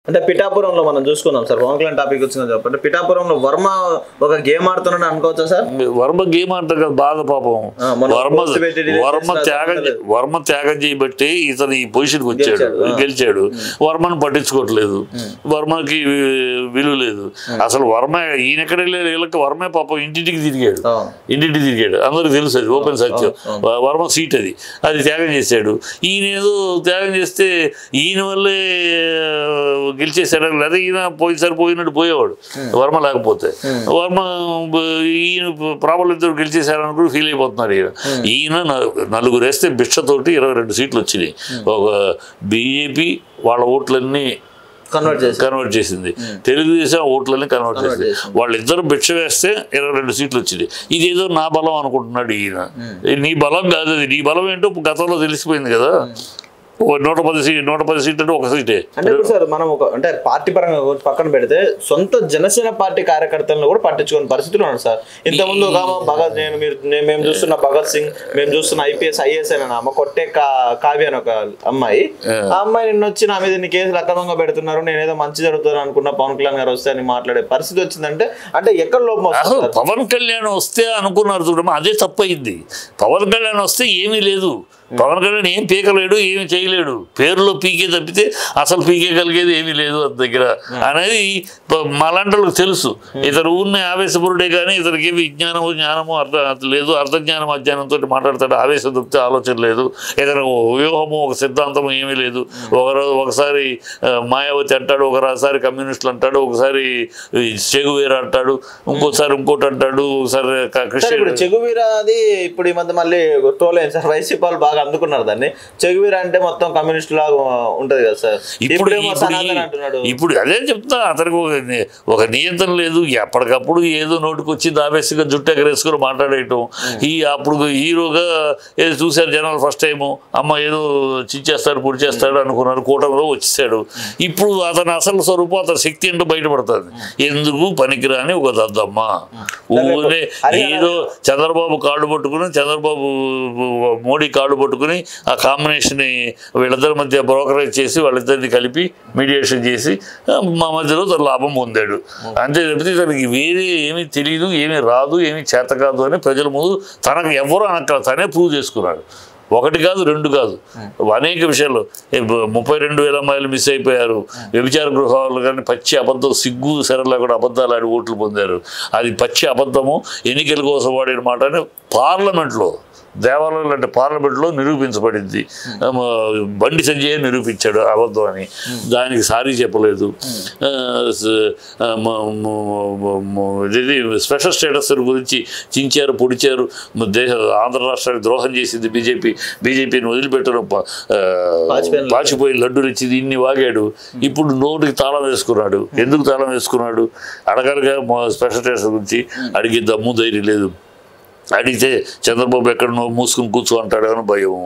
అంటే పిఠాపురంలో మనం చూసుకున్నాం సార్, పవన్ కళ్యాణ్ టాపిక్ వచ్చింది చెప్పండి. పిఠాపురంలో వర్మ ఒక గేమ్ ఆడుతున్నాడు అనుకోవచ్చా సార్? వర్మ గేమ్ ఆడతారు కదా, బాధ పాపం. వర్మ త్యాగం చేయబట్టి ఇతను ఈ పొజిషన్కి వచ్చాడు, గెలిచాడు. వర్మను పట్టించుకోవట్లేదు, వర్మకి విలువ లేదు అసలు. వర్మ ఈయన ఎక్కడ వీళ్ళకి వర్మే పాపం ఇంటింటికి తిరిగాడు, అందరికి తెలుసు, అది ఓపెన్ సత్యం. వర్మ సీట్ అది త్యాగం చేశాడు. ఈయన ఏదో త్యాగం చేస్తే ఈయన వల్లే గెలిచేసాడు, లేదా ఈయన పోయినసారి పోయినట్టు పోయేవాడు వర్మ లేకపోతే. వర్మ ఈయన ప్రాబ్లం ఇద్దరు గెలిచేశారని కూడా ఫీల్ అయిపోతున్నారు. ఈయన నలుగురు వేస్తే భిక్షతోటి 22 సీట్లు వచ్చినాయి. ఒక బీజేపీ వాళ్ళ ఓట్లన్నీ కన్వర్ట్ చేసింది, తెలుగుదేశం ఓట్లని కన్వర్ట్ చేసింది. వాళ్ళిద్దరు భిక్ష వేస్తే 22 సీట్లు వచ్చింది. ఇదేదో నా బలం అనుకుంటున్నాడు ఈయన. నీ బలం కాదు అది, నీ బలం ఏంటో గతంలో తెలిసిపోయింది కదా. 110 సీట్లు అంటే ఒక సీటే. అంటే సార్ మనం అంటే పార్టీ పరంగా పక్కన పెడితే సొంత జనసేన పార్టీ కార్యకర్తలను కూడా పట్టించుకునే పరిస్థితులు ఉన్నారు సార్. ఇంతకుముందు భగత్ మేము చూస్తున్న భగత్ సింగ్, మేము చూస్తున్న IPS అయిన అమ్మ కొట్టే కావ్య అని ఒక అమ్మాయి, ఆ అమ్మాయి నిన్న వచ్చి నా మీద ఇన్ని కేసులు అక్రమంగా పెడుతున్నారు, నేనేదో మంచి జరుగుతుంది అనుకున్నా, పవన్ కళ్యాణ్ గారు వస్తే అని మాట్లాడే పరిస్థితి వచ్చిందంటే అంటే ఎక్కడ లోపం వస్తుంది? పవన్ కళ్యాణ్ వస్తే అనుకున్నారు చూడమ్మా, అదే తప్పయింది. పవన్ కళ్యాణ్ వస్తే ఏమీ లేదు, పవన్ కళ్యాణ్ ఏం పీకలేడు, ఏమి చేయలేడు, పేరులో పీకే తప్పితే అసలు పీకేయగలిగేది ఏమీ లేదు అతని దగ్గర అనేది మాలాంటి వాళ్ళకి తెలుసు. ఇతను ఊరిని ఆవేశపరుడే కానీ ఇతనికి ఏమి జ్ఞానము అర్థం లేదు, అర్థజ్ఞానం అజ్ఞానంతో మాట్లాడతాడు. ఆవేశం తప్పితే ఆలోచన లేదు, ఏదైనా వ్యూహము ఒక సిద్ధాంతము ఏమీ లేదు. ఒకసారి మాయావతి అంటాడు, ఒకసారి కమ్యూనిస్టులు అంటాడు, ఒకసారి చెగువీర అంటాడు, ఇంకోసారి ఇంకోటి అంటాడు, ఒకసారి క్రిస్టియన్. చెగువీర అది ఇప్పుడు ఈ మధ్య మళ్ళీ ట్రోల్ అయింది సార్, వైసీపీ వాళ్ళు బాగా అందుకున్నారు దాన్ని. చెగువీర అంటే మొత్తం కమ్యూనిస్ట్ లాగా ఉంటది కదా సార్. ఇప్పుడు అదే చెప్తా, అతనికి ఒక నియంత్రణ లేదు. ఎప్పటికప్పుడు ఏదో నోటికి వచ్చి ఆవేశంగా జుట్టు ఎగరేసుకుని మాట్లాడేయటం. అప్పుడు హీరోగా ఏదో చూశారు జనాలు ఫస్ట్ టైము, అమ్మ ఏదో చించేస్తాడు పొడి చేస్తాడు అనుకున్నారు, కూటమిలో వచ్చేసాడు. ఇప్పుడు అతని అసలు స్వరూపం, అతని శక్తి ఏంటో బయటపడుతుంది. ఎందుకు పనికిరాని ఒక దద్దమ్మ ఊరే ఏదో చంద్రబాబు కాళ్ళు పట్టుకుని, చంద్రబాబు మోడీ కాళ్ళు పట్టుకుని ఆ కాంబినేషన్ వీళ్ళిద్దరి మధ్య బ్రోకరేజ్ చేసి వాళ్ళిద్దరిని కలిపి మీడియేషన్ చేసి మా మధ్యలో తన లాభం పొందాడు. అంతే తప్పితే తనకి వేరే ఏమీ తెలియదు, ఏమీ రాదు, ఏమీ చేత కాదు అని ప్రజల ముందు తనకు ఎవరు అనక్క తనే ప్రూవ్ చేసుకున్నాడు. 1 కాదు 2 కాదు, అనేక విషయాల్లో 32,000 అమ్మాయిలు మిస్ అయిపోయారు. వ్యభిచార గృహాలు కానీ పచ్చి అబద్ధం, సిగ్గు సెరలో కూడా అబద్ధాలు ఆడి ఓట్లు పొందారు. అది పచ్చి అబద్ధము, ఎన్నికల కోసం వాడిన మాట అని పార్లమెంట్లో, దేవాలయాలు అంటే పార్లమెంట్లో నిరూపించబడింది. బండి సంజయ్ నిరూపించాడు అబద్ధం అని, దానికి సారీ చెప్పలేదు. ఇది స్పెషల్ స్టేటస్ గురించి చించారు, పొడిచారు. ఆంధ్ర రాష్ట్రానికి ద్రోహం చేసింది బీజేపీని వదిలిపెట్టడం, పాచిపోయి లడ్డూలు ఇచ్చింది, ఇన్ని వాగాడు. ఇప్పుడు నోటికి తాళం వేసుకున్నాడు. ఎందుకు తాళం వేసుకున్నాడు? అడగలుగా స్పెషల్ స్టేటస్ గురించి అడిగే దమ్ము ధైర్యం లేదు. అడిగితే చంద్రబాబు ఎక్కడనో మూసుకుని కూర్చో అంటాడని భయం.